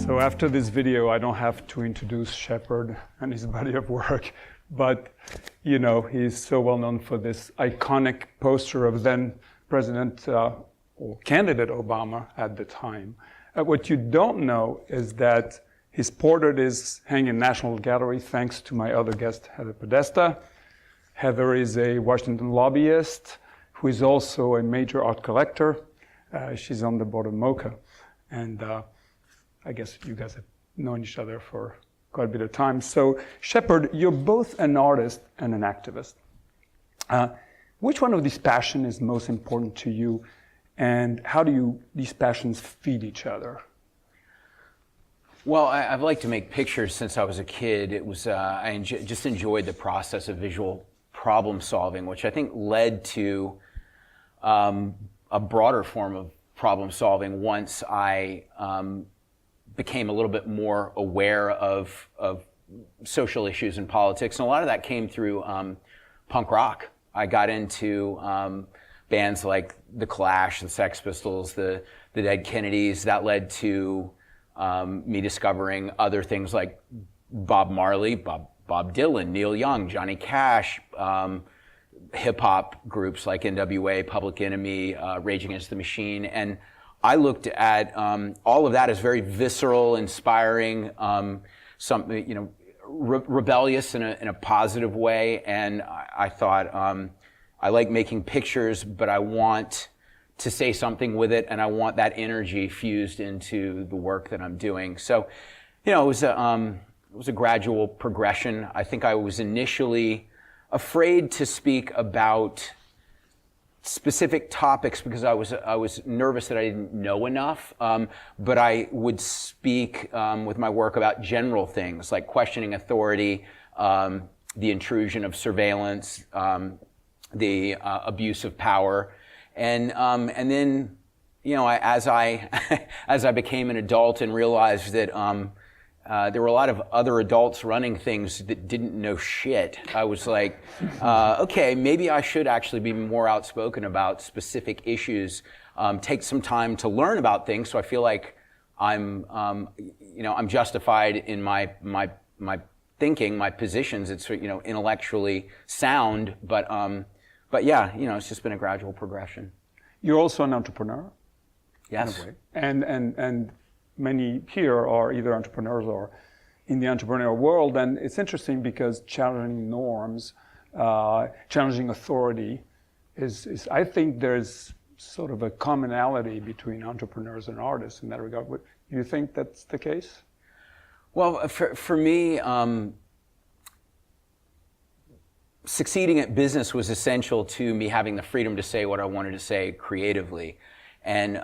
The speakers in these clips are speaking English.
So after this video, I don't have to introduce Shepard and his body of work, but you know, he's so well known for this iconic poster of then President or candidate Obama at the time. What you don't know is that his portrait is hanging in National Gallery thanks to my other guest, Heather Podesta. Heather is a Washington lobbyist who is also a major art collector. She's on the board of MoCA. And I guess you guys have known each other for quite a bit of time. So, Shepard, you're both an artist and an activist. Which one of these passions is most important to you, and how do these passions feed each other? Well, I've liked to make pictures since I was a kid. It was just enjoyed the process of visual problem solving, which I think led to a broader form of problem solving once I became a little bit more aware of social issues and politics. And a lot of that came through punk rock. I got into bands like The Clash, the Sex Pistols, the Dead Kennedys. That led to me discovering other things like Bob Marley, Bob Dylan, Neil Young, Johnny Cash, hip-hop groups like NWA, Public Enemy, Rage Against the Machine. And I looked at all of that as very visceral, inspiring, something, you know, rebellious in a positive way. And I thought, I like making pictures, but I want to say something with it, and I want that energy fused into the work that I'm doing. So, you know, it was a gradual progression. I think I was initially afraid to speak about specific topics because I was nervous that I didn't know enough. But I would speak with my work about general things like questioning authority, the intrusion of surveillance, the abuse of power. And then, you know, as I became an adult and realized that there were a lot of other adults running things that didn't know shit, I was like, okay, maybe I should actually be more outspoken about specific issues, take some time to learn about things, so I feel like I'm justified in my thinking, my positions. It's, you know, intellectually sound, but yeah, you know, it's just been a gradual progression. You're also an entrepreneur. Yes. In a way. And many here are either entrepreneurs or in the entrepreneurial world. And it's interesting because challenging norms, challenging authority is I think there's sort of a commonality between entrepreneurs and artists in that regard. Do you think that's the case? Well, for me, succeeding at business was essential to me having the freedom to say what I wanted to say creatively. And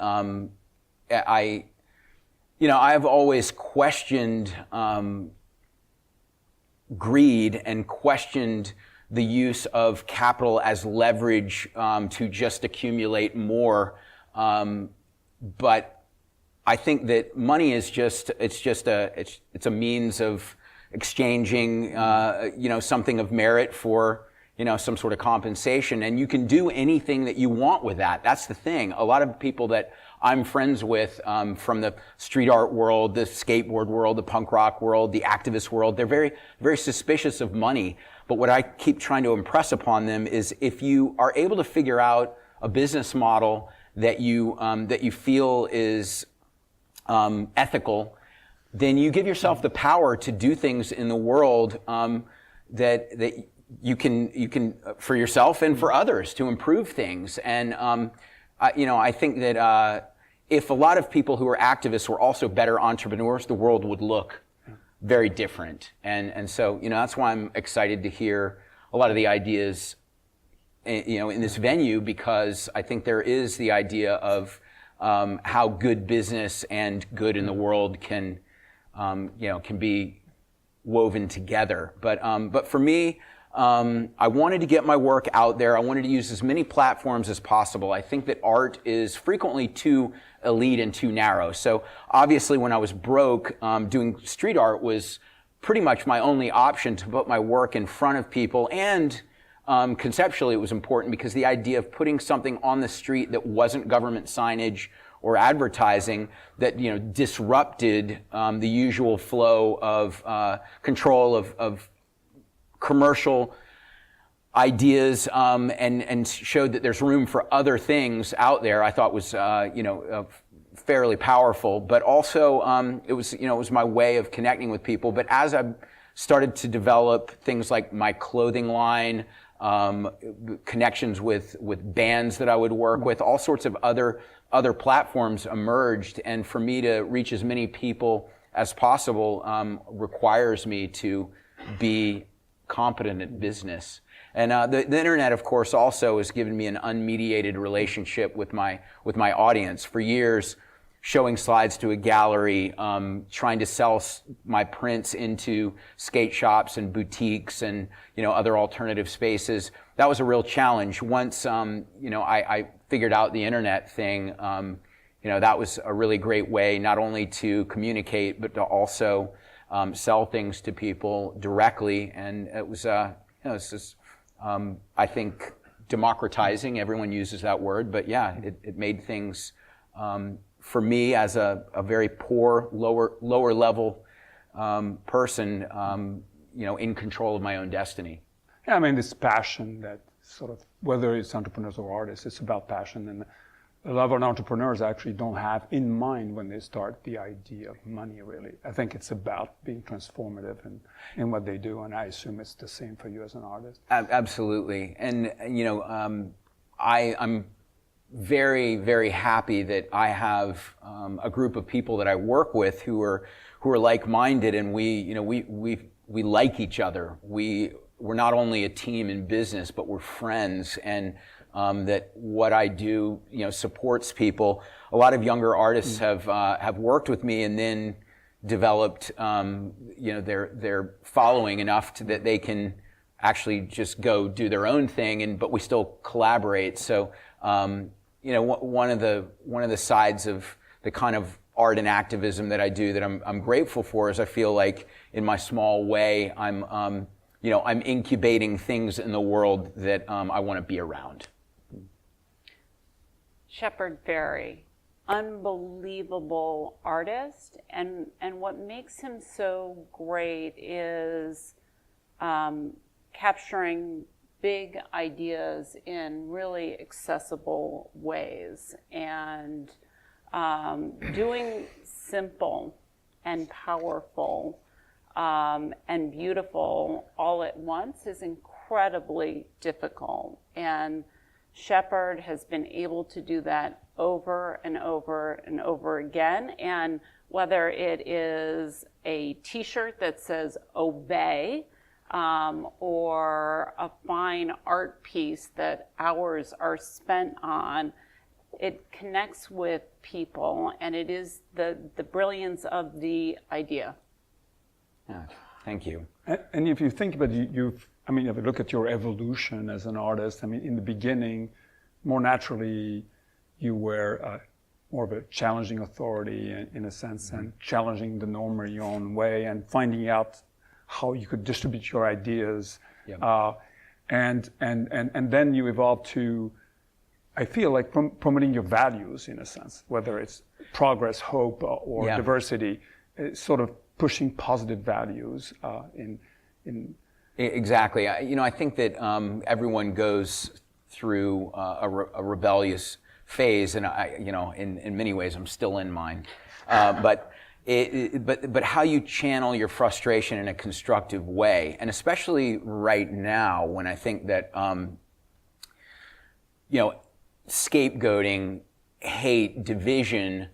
I've always questioned greed and questioned the use of capital as leverage to just accumulate more. But I think that money is it's a means of exchanging, something of merit for, some sort of compensation. And you can do anything that you want with that. That's the thing. A lot of people that I'm friends with from the street art world, the skateboard world, the punk rock world, the activist world, they're very, very suspicious of money. But what I keep trying to impress upon them is if you are able to figure out a business model that you feel is ethical, then you give yourself the power to do things in the world that you can for yourself and for others to improve things. And I think that if a lot of people who are activists were also better entrepreneurs, the world would look very different. And so that's why I'm excited to hear a lot of the ideas in this venue, because I think there is the idea of how good business and good in the world can be woven together. But for me, I wanted to get my work out there. I wanted to use as many platforms as possible. I think that art is frequently too elite and too narrow. So obviously when I was broke, doing street art was pretty much my only option to put my work in front of people. And conceptually it was important because the idea of putting something on the street that wasn't government signage or advertising that, you know, disrupted the usual flow of control of commercial ideas, and showed that there's room for other things out there, I thought was, fairly powerful. But also, it was my way of connecting with people. But as I started to develop things like my clothing line, connections with bands that I would work with, all sorts of other platforms emerged. And for me to reach as many people as possible requires me to be competent at business. And the internet, of course, also has given me an unmediated relationship with my audience. For years, showing slides to a gallery, trying to sell my prints into skate shops and boutiques and, you know, other alternative spaces. That was a real challenge. Once, I figured out the internet thing, that was a really great way not only to communicate, but to also sell things to people directly. And it was, it's just, I think, democratizing. Everyone uses that word, but yeah, it made things, for me as a very poor, lower level person, in control of my own destiny. Yeah, I mean, this passion that sort of, whether it's entrepreneurs or artists, it's about passion. And a lot of entrepreneurs actually don't have in mind when they start the idea of money, really. I think it's about being transformative in what they do, and I assume it's the same for you as an artist. Absolutely. And, I'm very, very happy that I have a group of people that I work with who are like-minded, and we like each other. We're not only a team in business, but we're friends, and that what I do, supports people. A lot of younger artists have worked with me and then developed, their following enough that they can actually just go do their own thing, but we still collaborate. So, one of the sides of the kind of art and activism that I do that I'm grateful for is I feel like in my small way I'm incubating things in the world that I want to be around. Shepard Fairey, unbelievable artist, and what makes him so great is capturing big ideas in really accessible ways, and doing simple and powerful and beautiful all at once is incredibly difficult. And Shepard has been able to do that over and over and over again. And whether it is a t-shirt that says obey, or a fine art piece that hours are spent on, it connects with people, and it is the brilliance of the idea. Yeah, thank you. And if you think about it, if you look at your evolution as an artist, in the beginning, more naturally, you were more of a challenging authority in a sense, and challenging the norm in your own way, and finding out how you could distribute your ideas. Yep. And then you evolved to, I feel like, promoting your values in a sense, whether it's progress, hope, or diversity, sort of pushing positive values in. Exactly. I think that everyone goes through a rebellious phase, and in many ways I'm still in mine. But how you channel your frustration in a constructive way, and especially right now when I think that scapegoating, hate, division,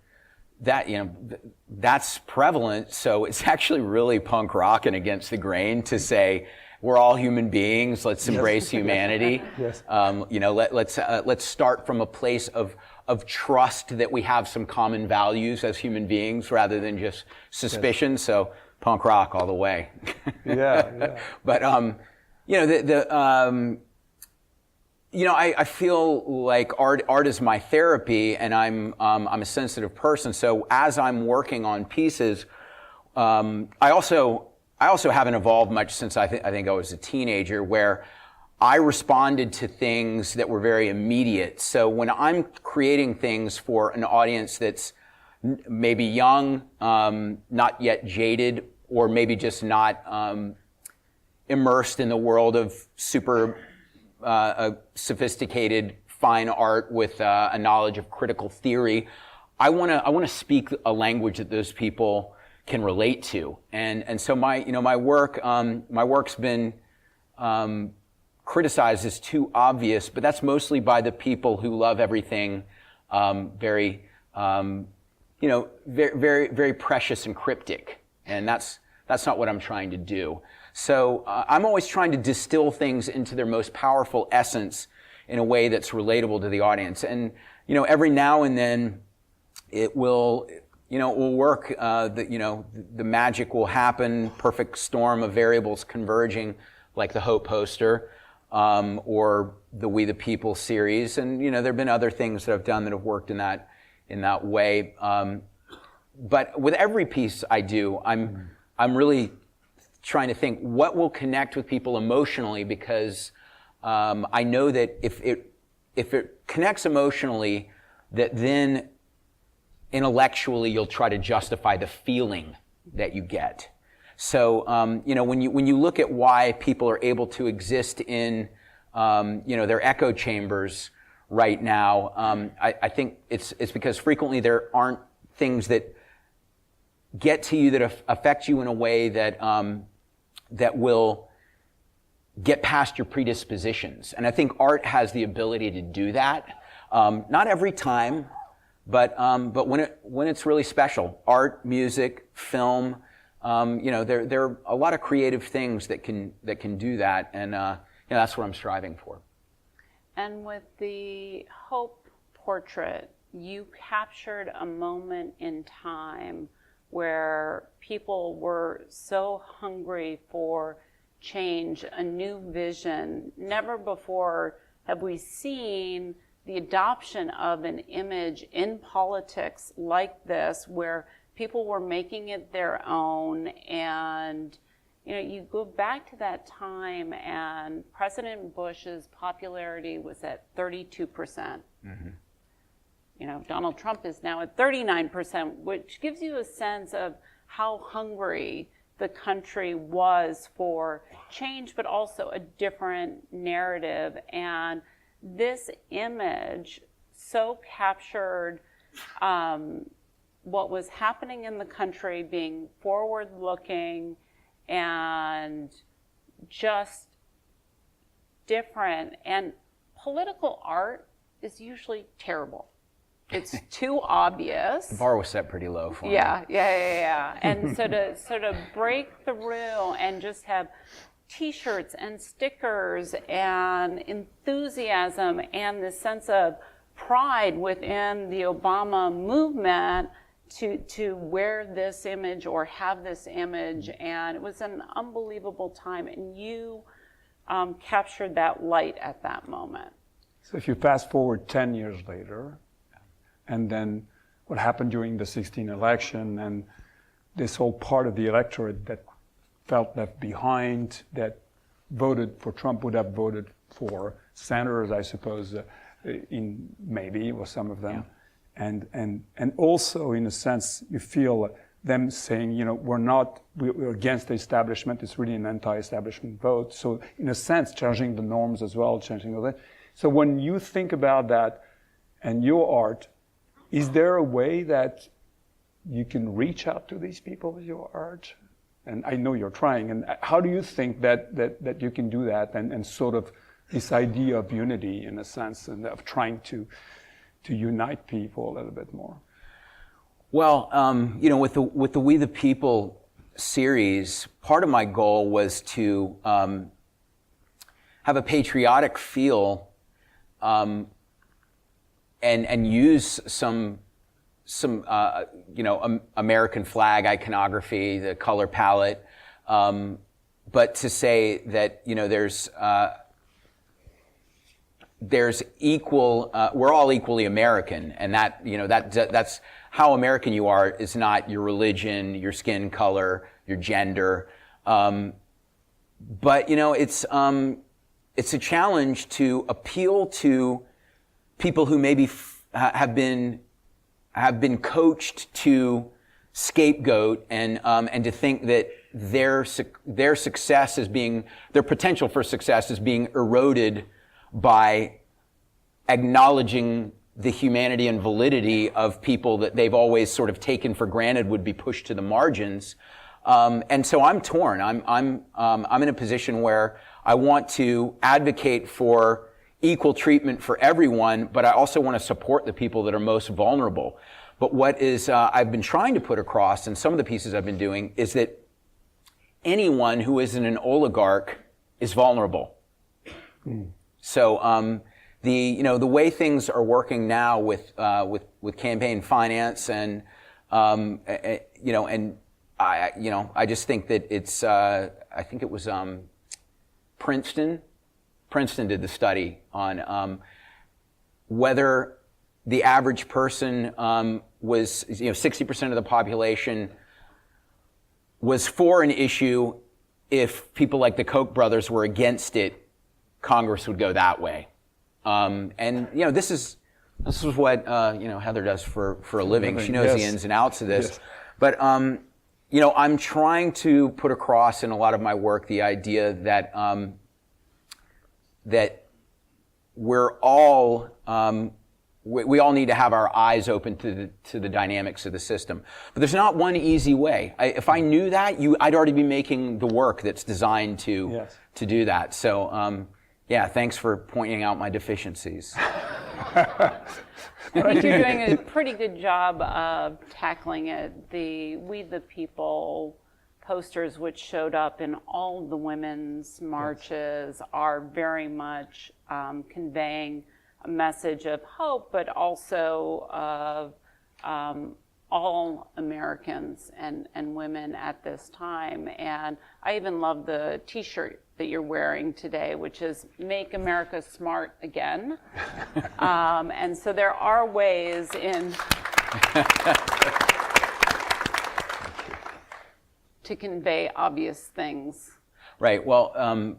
that's prevalent. So it's actually really punk rock and against the grain to say we're all human beings. Let's embrace humanity. Yes. Let's start from a place of trust that we have some common values as human beings rather than just suspicion. Yes. So punk rock all the way. Yeah. But I feel like art is my therapy, and I'm a sensitive person. So as I'm working on pieces, I also haven't evolved much since I think I was a teenager, where I responded to things that were very immediate. So when I'm creating things for an audience that's maybe young, not yet jaded, or maybe just not immersed in the world of super sophisticated fine art with a knowledge of critical theory, I want to speak a language that those people can relate to. And so my work's been criticized as too obvious, but that's mostly by the people who love everything very very precious and cryptic. And that's not what I'm trying to do. So I'm always trying to distill things into their most powerful essence in a way that's relatable to the audience. And every now and then it will work. The magic will happen. Perfect storm of variables converging, like the Hope poster, or the We the People series. And there've been other things that I've done that have worked in that way. But with every piece I do, I'm really trying to think what will connect with people emotionally, because I know that if it connects emotionally, that then intellectually you'll try to justify the feeling that you get. So when you look at why people are able to exist in their echo chambers right now, I think it's because frequently there aren't things that get to you that affect you in a way that that will get past your predispositions. And I think art has the ability to do that. Not every time, but when it's really special. Art, music, film, there are a lot of creative things that can do that, and that's what I'm striving for. And with the Hope portrait, you captured a moment in time where people were so hungry for change, a new vision. Never before have we seen the adoption of an image in politics like this, where people were making it their own. And you go back to that time, and President Bush's popularity was at 32%. Mm-hmm. Donald Trump is now at 39%, which gives you a sense of how hungry the country was for change, but also a different narrative. And this image so captured what was happening in the country, being forward-looking and just different. And political art is usually terrible. It's too obvious. The bar was set pretty low for me. Yeah. And so to break through and just have T-shirts and stickers and enthusiasm and this sense of pride within the Obama movement to wear this image or have this image, and it was an unbelievable time, and you captured that light at that moment. So if you fast forward 10 years later, and then what happened during the 2016 election, and this whole part of the electorate that felt left behind, that voted for Trump, would have voted for Sanders, I suppose, maybe, or some of them. Yeah. And also, in a sense, you feel them saying, we're against the establishment. It's really an anti-establishment vote. So in a sense, changing the norms as well, changing all that. So when you think about that and your art, is there a way that you can reach out to these people with your art? And I know you're trying. And how do you think that you can do that, and sort of this idea of unity, in a sense, and of trying to unite people a little bit more? Well, with the We the People series, part of my goal was to have a patriotic feel, and use some American flag iconography, the color palette, but to say that there's equal. We're all equally American, and that's how American you are. Is not your religion, your skin color, your gender, but it's it's a challenge to appeal to people who maybe have been coached to scapegoat and to think that their success is being, their potential for success is being eroded by acknowledging the humanity and validity of people that they've always sort of taken for granted would be pushed to the margins. And so I'm torn. I'm in a position where I want to advocate for equal treatment for everyone, but I also want to support the people that are most vulnerable. But what is I've been trying to put across in some of the pieces I've been doing is that anyone who isn't an oligarch is vulnerable. So the way things are working now with campaign finance and I just think that it's I think it was Princeton did the study on whether the average person was 60% of the population was for an issue. If people like the Koch brothers were against it, Congress would go that way. And this is what Heather does for a living. She knows the ins and outs of this. Yes. But I'm trying to put across in a lot of my work the idea that that we're all we all need to have our eyes open to the dynamics of the system. But there's not one easy way. If I knew that, I'd already be making the work that's designed to do that. So thanks for pointing out my deficiencies. I think you're doing a pretty good job of tackling it. The We the People posters, which showed up in all of the women's marches, are very much conveying a message of hope, but also of all Americans and women at this time. And I even love the T-shirt that you're wearing today, which is "Make America Smart Again." And so there are ways to convey obvious things. Right. Well,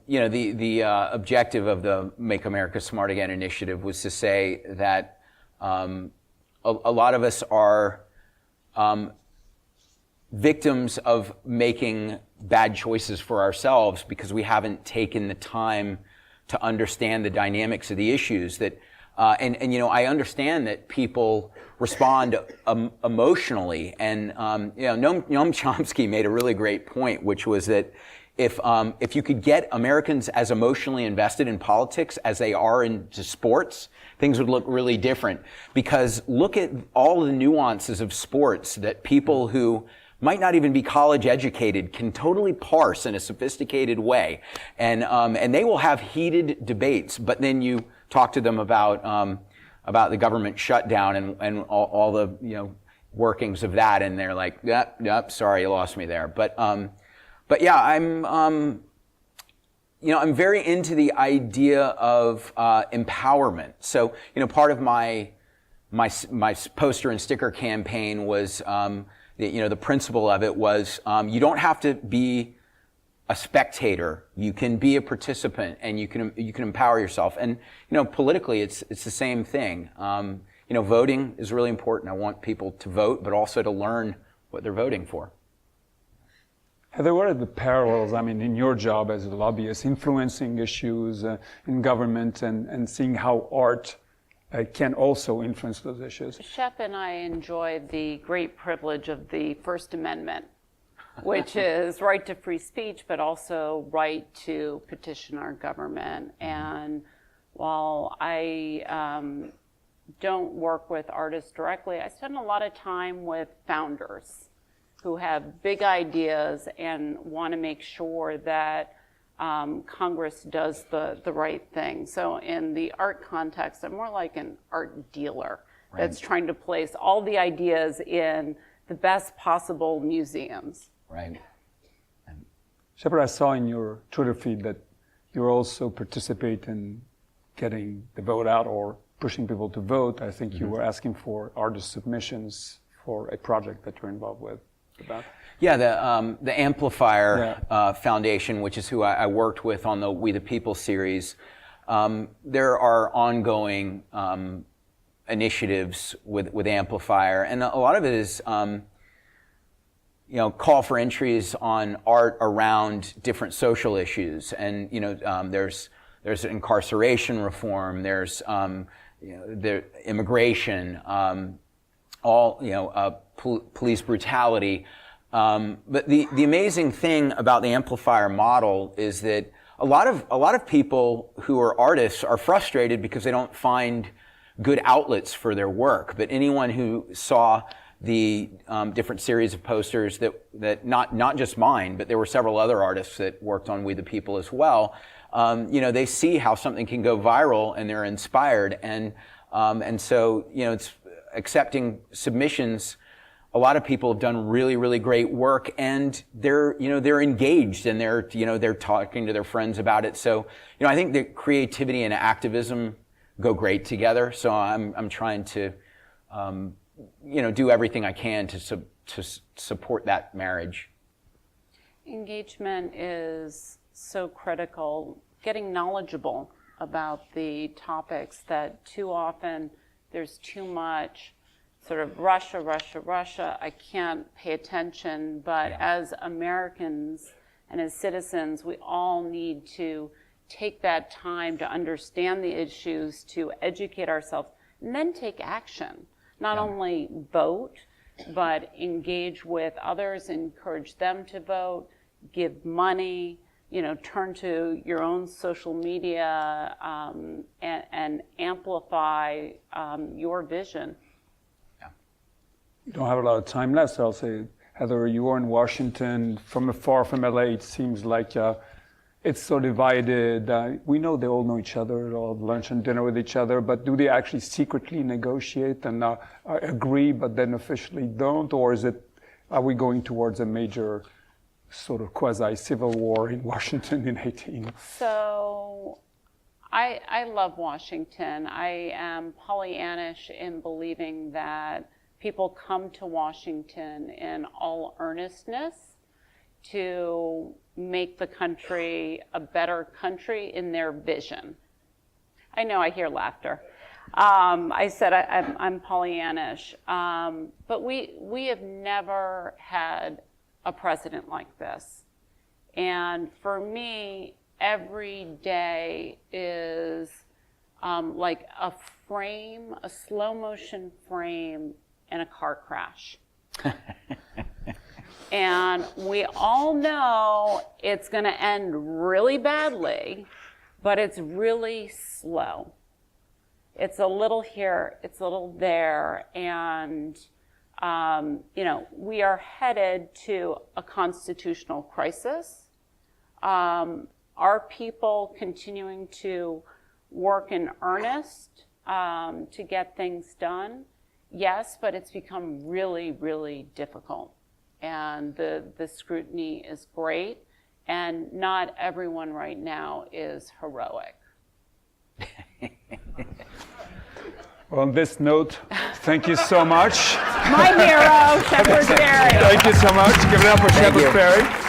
the objective of the Make America Smart Again initiative was to say that a lot of us are victims of making bad choices for ourselves because we haven't taken the time to understand the dynamics of the issues that, I understand that people respond emotionally, and Noam Chomsky made a really great point, which was that if you could get Americans as emotionally invested in politics as they are into sports, things would look really different. Because look at all the nuances of sports that people who might not even be college educated can totally parse in a sophisticated way, and they will have heated debates. But then you talk to them about the government shutdown and all the workings of that, and they're like, yep, sorry, you lost me there. But yeah, I'm very into the idea of empowerment. So part of my poster and sticker campaign was the principle of it was you don't have to be a spectator. You can be a participant, and you can empower yourself. And politically, it's the same thing. Voting is really important. I want people to vote, but also to learn what they're voting for. Heather, what are the parallels, in your job as a lobbyist, influencing issues in government and seeing how art can also influence those issues? Shep and I enjoyed the great privilege of the First Amendment, which is right to free speech, but also right to petition our government. And while I don't work with artists directly, I spend a lot of time with founders who have big ideas and want to make sure that Congress does the right thing. So in the art context, I'm more like an art dealer that's trying to place all the ideas in the best possible museums. Right. Shepard, I saw in your Twitter feed that you also participate in getting the vote out or pushing people to vote. I think you were asking for artist submissions for a project that you're involved with. about? Yeah, the Amplifier Foundation, which is who I worked with on the We the People series. There are ongoing initiatives with Amplifier, and a lot of it is call for entries on art around different social issues, and there's incarceration reform, there's immigration, police brutality. But the amazing thing about the Amplifier model is that a lot of people who are artists are frustrated because they don't find good outlets for their work. But anyone who saw the different series of posters that not just mine, but there were several other artists that worked on We the People as well, they see how something can go viral and they're inspired, and so it's accepting submissions. A lot of people have done really, really great work, and they're engaged, and they're talking to their friends about it. So I think that creativity and activism go great together. So I'm trying to do everything I can to support that marriage. Engagement is so critical. Getting knowledgeable about the topics that too often there's too much sort of Russia, I can't pay attention. But as Americans and as citizens, we all need to take that time to understand the issues, to educate ourselves, and then take action. Not only vote, but engage with others, encourage them to vote, give money, turn to your own social media and amplify your vision. We don't have a lot of time left, so I'll say, Heather, you are in Washington. From afar, from LA, it seems like it's so divided. We know they all know each other, they'll have lunch and dinner with each other, but do they actually secretly negotiate and agree, but then officially don't? Or are we going towards a major sort of quasi-civil war in Washington in 18? So I love Washington. I am Pollyannish in believing that people come to Washington in all earnestness to make the country a better country in their vision. I know, I hear laughter. I said I'm Pollyannish, but we have never had a president like this. And for me, every day is like a slow motion frame in a car crash. And we all know it's going to end really badly, but it's really slow. It's a little here, it's a little there, and we are headed to a constitutional crisis. Are people continuing to work in earnest to get things done? Yes, but it's become really, really difficult. And the scrutiny is great, and not everyone right now is heroic. Well, on this note, thank you so much. My hero, Shepard Fairey. Thank you so much. Give it up for Shepard Fairey.